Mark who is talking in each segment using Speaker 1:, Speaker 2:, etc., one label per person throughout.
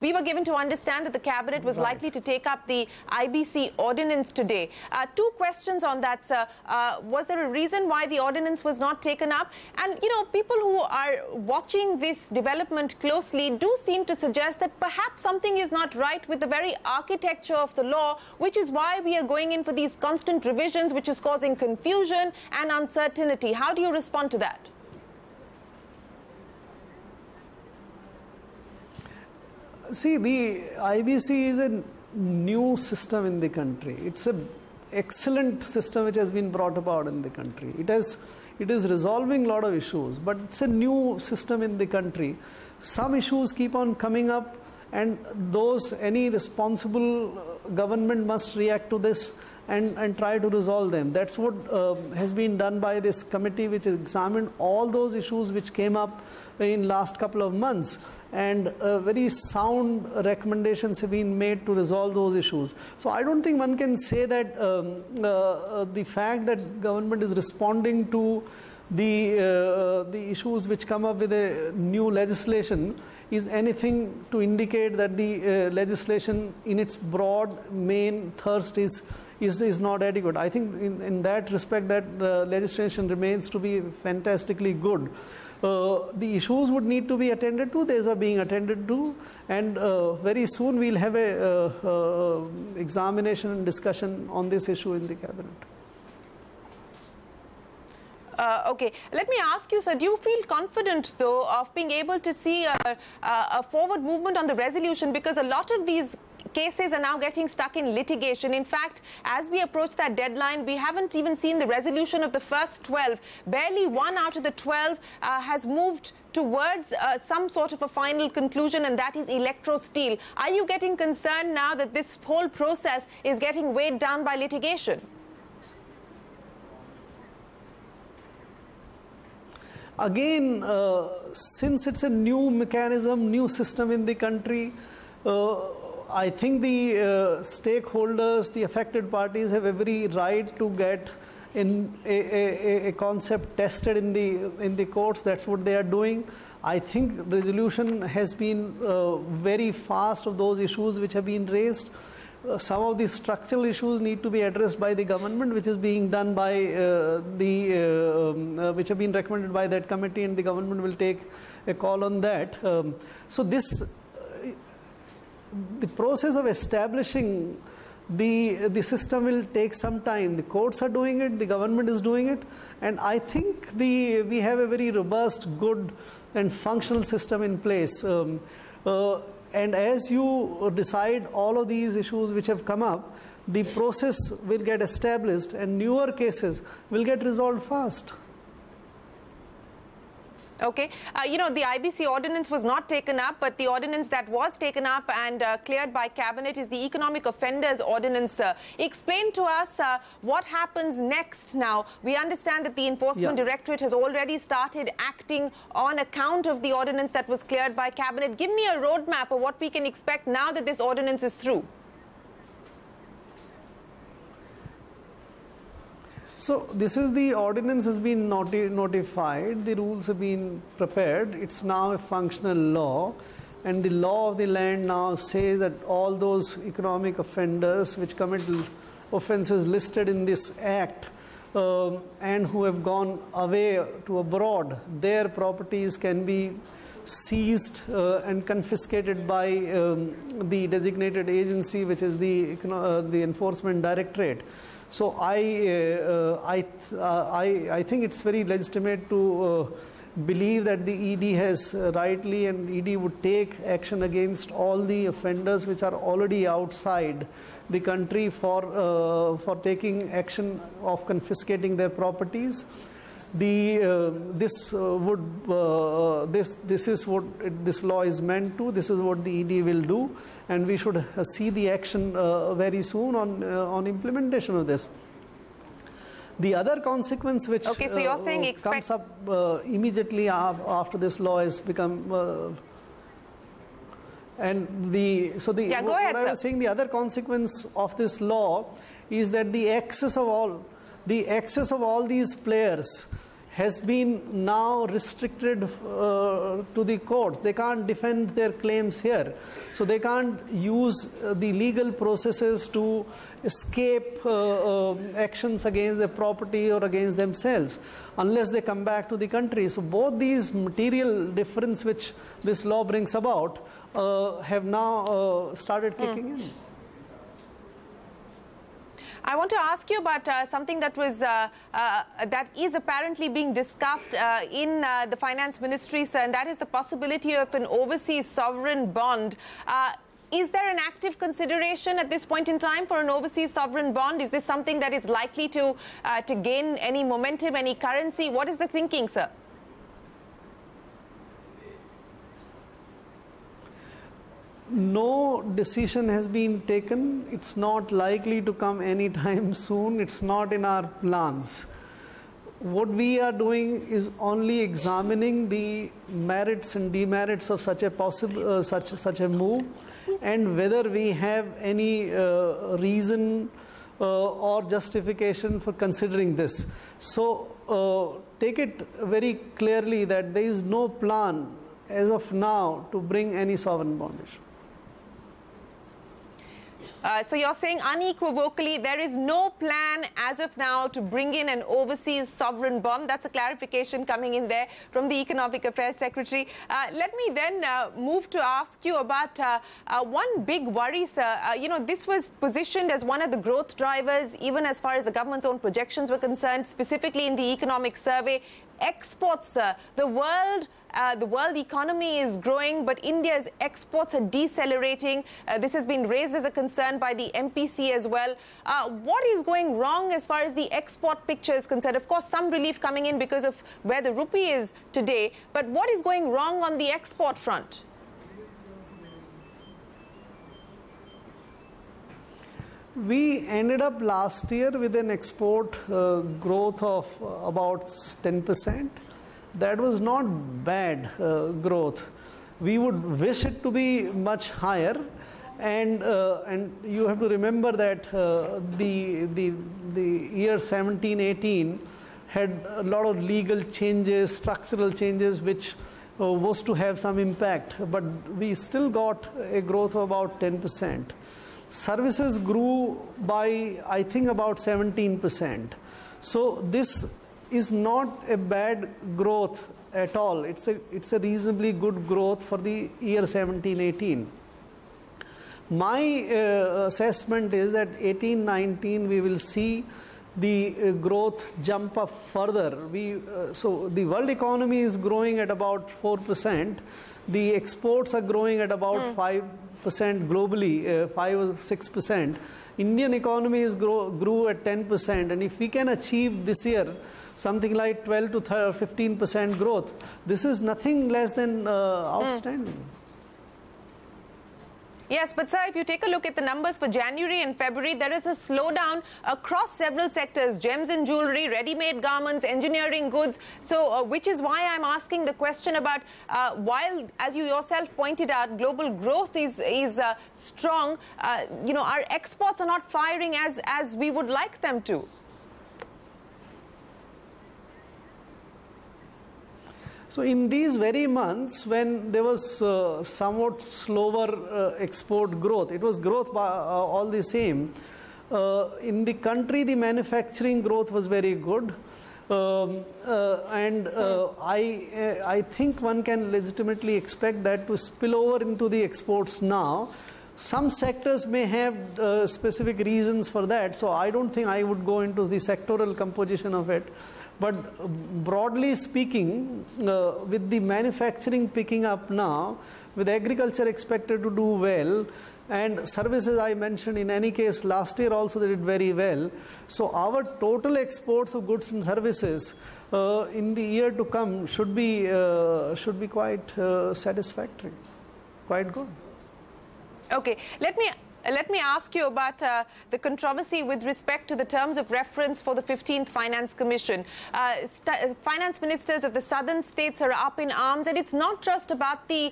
Speaker 1: We were given to understand that the cabinet was likely to take up the IBC ordinance today. Two questions on that, sir. Was there a reason why the ordinance was not taken up? And, you know, people who are watching this development closely do seem to suggest that perhaps something is not right with the very architecture of the law, which is why we are going in for these constant revisions, which is causing confusion and uncertainty. How do you respond to that?
Speaker 2: See, the IBC is a new system in the country. It's an excellent system which has been brought about in the country. It is resolving a lot of issues, but it's a new system in the country. Some issues keep on coming up, and any responsible government must react to this and try to resolve them. That's what has been done by this committee, which has examined all those issues which came up in last couple of months, and very sound recommendations have been made to resolve those issues. So I don't think one can say that the fact that government is responding to the issues which come up with a new legislation is anything to indicate that the legislation in its broad main thirst is not adequate. I think in that respect that legislation remains to be fantastically good. The issues would need to be attended to. These are being attended to, and very soon we'll have a examination and discussion on this issue in the cabinet.
Speaker 1: Okay, let me ask you, sir, do you feel confident, though, of being able to see a forward movement on the resolution? Because a lot of these cases are now getting stuck in litigation. In fact, as we approach that deadline, we haven't even seen the resolution of the first 12. Barely one out of the 12 has moved towards some sort of a final conclusion, and that is electro steel. Are you getting concerned now that this whole process is getting weighed down by litigation?
Speaker 2: Again, since it's a new mechanism, new system in the country, I think the stakeholders, the affected parties have every right to get a concept tested in the courts. That's what they are doing. I think resolution has been very fast of those issues which have been raised. Some of the structural issues need to be addressed by the government, which is being done by which have been recommended by that committee, and the government will take a call on that. So the process of establishing the system will take some time. The courts are doing it, the government is doing it, and I think we have a very robust, good and functional system in place. And as you decide all of these issues which have come up, the process will get established and newer cases will get resolved fast.
Speaker 1: Okay. You know, the IBC ordinance was not taken up, but the ordinance that was taken up and cleared by cabinet is the economic offenders ordinance. Explain to us what happens next now. We understand that the Enforcement Directorate has already started acting on account of the ordinance that was cleared by cabinet. Give me a roadmap of what we can expect now that this ordinance is through.
Speaker 2: So this is the ordinance has been notified, the rules have been prepared, it's now a functional law, and the law of the land now says that all those economic offenders which commit offences listed in this act and who have gone away to abroad, their properties can be seized and confiscated by the designated agency, which is the Enforcement Directorate. So I think it's very legitimate to believe that the ED has rightly, and ED would take action against all the offenders which are already outside the country for taking action of confiscating their properties. This is what this law is meant to. This is what the ED will do, and we should see the action very soon on implementation of this. The other consequence which
Speaker 1: so you're saying
Speaker 2: comes up immediately after this law has become
Speaker 1: go ahead,
Speaker 2: I was saying, the other consequence of this law is that the access of all these players has been now restricted to the courts. They can't defend their claims here. So they can't use the legal processes to escape actions against their property or against themselves unless they come back to the country. So both these material difference which this law brings about have now started kicking in.
Speaker 1: I want to ask you about something that was that is apparently being discussed in the finance ministry, sir, and that is the possibility of an overseas sovereign bond. Is there an active consideration at this point in time for an overseas sovereign bond? Is this something that is likely to gain any momentum, any currency? What is the thinking, sir?
Speaker 2: No decision has been taken. It's not likely to come anytime soon. It's not in our plans. What we are doing is only examining the merits and demerits of such a possible such a move, and whether we have any reason or justification for considering this. So take it very clearly that there is no plan as of now to bring any sovereign bond issue.
Speaker 1: So you're saying unequivocally there is no plan as of now to bring in an overseas sovereign bond. That's a clarification coming in there from the Economic Affairs Secretary. Let me then move to ask you about one big worry, sir. You know, this was positioned as one of the growth drivers, even as far as the government's own projections were concerned, specifically in the economic survey. Exports, sir. The world economy is growing, but India's exports are decelerating. This has been raised as a concern by the MPC as well. What is going wrong as far as the export picture is concerned? Of course, some relief coming in because of where the rupee is today, but what is going wrong on the export front?
Speaker 2: We ended up last year with an export growth of about 10%. That was not bad growth. We would wish it to be much higher, and you have to remember that the year 17-18 had a lot of legal changes, structural changes, which was to have some impact. But we still got a growth of about 10%. Services grew by, I think, about 17%. So this is not a bad growth at all. It's a reasonably good growth for the year 17-18. My assessment is that 18-19 we will see the growth jump up further. So the world economy is growing at about 4%. The exports are growing at about 5% globally, 5 or 6%. Indian economy grew at 10%, and if we can achieve this year something like 12 to 15% growth, this is nothing less than outstanding.
Speaker 1: Yes, but sir, if you take a look at the numbers for January and February, there is a slowdown across several sectors: gems and jewelry, ready-made garments, engineering goods. So, which is why I'm asking the question about while, as you yourself pointed out, global growth is strong, you know, our exports are not firing as we would like them to.
Speaker 2: So in these very months when there was somewhat slower export growth, it was growth by, all the same. In the country, the manufacturing growth was very good. I think one can legitimately expect that to spill over into the exports now. Some sectors may have specific reasons for that, so I don't think I would go into the sectoral composition of it. But broadly speaking, with the manufacturing picking up now, with agriculture expected to do well, and services I mentioned, in any case, last year also they did very well. So our total exports of goods and services in the year to come should be quite satisfactory, quite good.
Speaker 1: Okay, let me Let me ask you about the controversy with respect to the terms of reference for the 15th Finance Commission. Finance ministers of the southern states are up in arms, and it's not just about the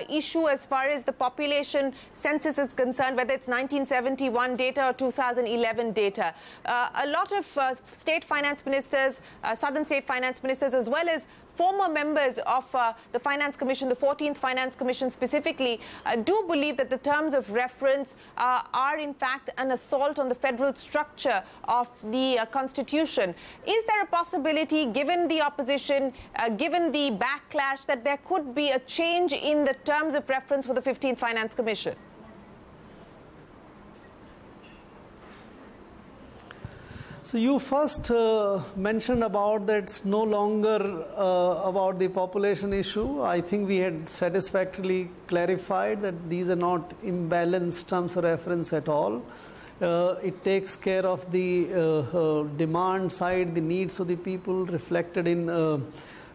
Speaker 1: issue as far as the population census is concerned, whether it's 1971 data or 2011 data. A lot of state finance ministers, southern state finance ministers, as well as former members of the Finance Commission, the 14th Finance Commission specifically, do believe that the terms of reference are in fact an assault on the federal structure of the Constitution. Is there a possibility, given the opposition, given the backlash, that there could be a change in the terms of reference for the 15th Finance Commission?
Speaker 2: So you first mentioned about that it's no longer about the population issue. I think we had satisfactorily clarified that these are not imbalanced terms of reference at all. It takes care of the demand side, the needs of the people reflected in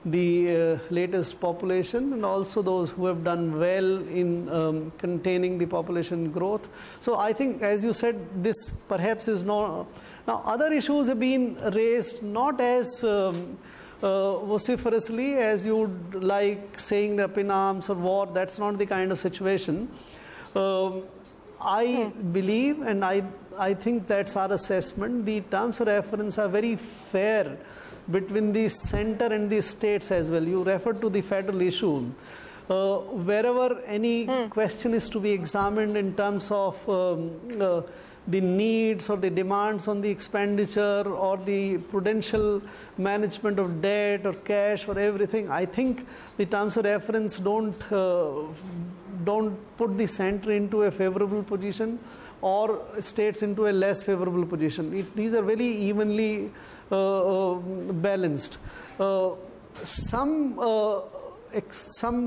Speaker 2: the latest population, and also those who have done well in containing the population growth. So I think, as you said, this perhaps is not. Now, other issues have been raised not as vociferously as you would like, saying they're up in arms or war. That's not the kind of situation. I believe, and I think that's our assessment, the terms of reference are very fair between the center and the states as well. You referred to the federal issue. Wherever any question is to be examined in terms of the needs or the demands on the expenditure or the prudential management of debt or cash or everything, I think the terms of reference don't put the center into a favorable position or states into a less favorable position. These are very evenly balanced. Some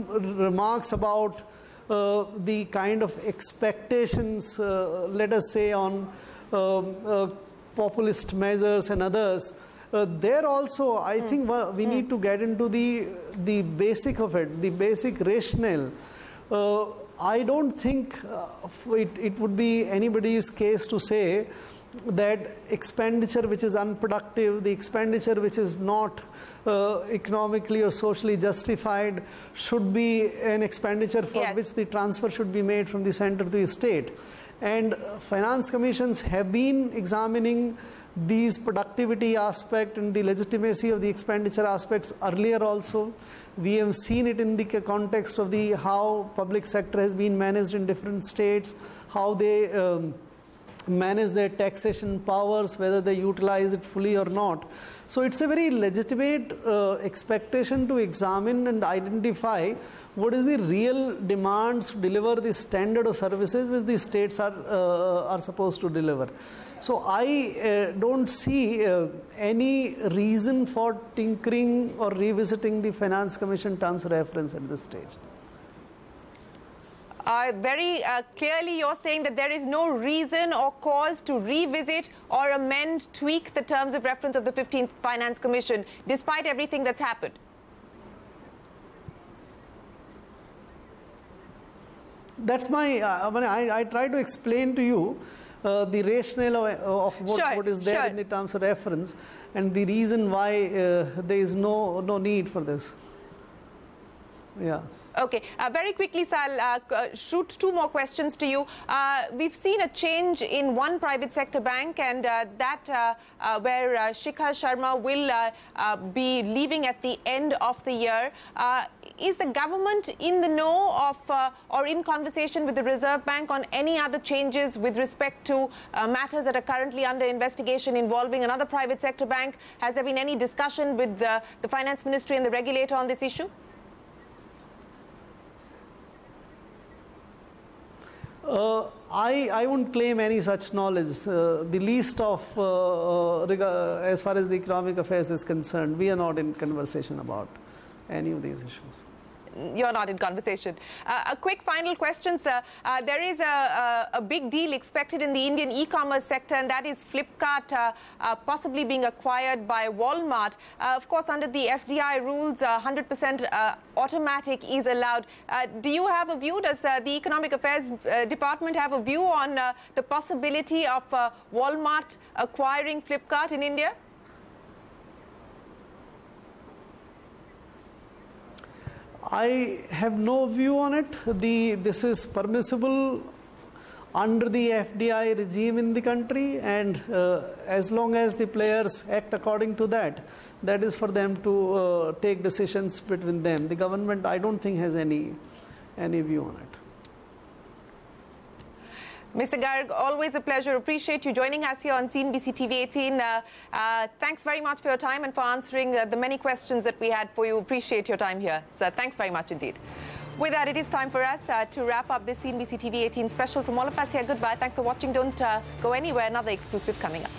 Speaker 2: remarks about the kind of expectations, let us say, on populist measures and others. There also, I think we need to get into the basic of it, the basic rationale. I don't think it would be anybody's case to say that expenditure which is unproductive, the expenditure which is not economically or socially justified, should be an expenditure for which the transfer should be made from the center to the state. And finance commissions have been examining these productivity aspect and the legitimacy of the expenditure aspects earlier also. We have seen it in the context of how public sector has been managed in different states, how they manage their taxation powers, whether they utilize it fully or not. So it's a very legitimate expectation to examine and identify what is the real demands to deliver the standard of services which the states are supposed to deliver. So I don't see any reason for tinkering or revisiting the Finance Commission terms of reference at this stage.
Speaker 1: Very clearly, you're saying that there is no reason or cause to revisit or amend, tweak the terms of reference of the 15th Finance Commission, despite everything that's happened.
Speaker 2: That's my, I try to explain to you the rationale of what is there in the terms of reference and the reason why there is no need for this. Yeah.
Speaker 1: Okay, very quickly, Sal, shoot two more questions to you. We've seen a change in one private sector bank, and that where Shikhar Sharma will be leaving at the end of the year. Is the government in the know of or in conversation with the Reserve Bank on any other changes with respect to matters that are currently under investigation involving another private sector bank? Has there been any discussion with the Finance Ministry and the regulator on this issue?
Speaker 2: I won't claim any such knowledge. The least of, as far as the economic affairs is concerned, we are not in conversation about any of these issues.
Speaker 1: you're not in conversation. A quick final question, sir. There is a big deal expected in the Indian e-commerce sector, and that is Flipkart possibly being acquired by Walmart. Of course, under the FDI rules, 100% automatic is allowed. Do you have a view? Does the Economic Affairs Department have a view on the possibility of Walmart acquiring Flipkart in India?
Speaker 2: I have no view on it. This is permissible under the FDI regime in the country, and as long as the players act according to that, that is for them to take decisions between them. The government, I don't think, has any view on it.
Speaker 1: Mr. Garg, always a pleasure. Appreciate you joining us here on CNBC TV 18. Thanks very much for your time and for answering the many questions that we had for you. Appreciate your time here. So thanks very much indeed. With that, it is time for us to wrap up this CNBC TV 18 special. From all of us here, goodbye. Thanks for watching. Don't go anywhere. Another exclusive coming up.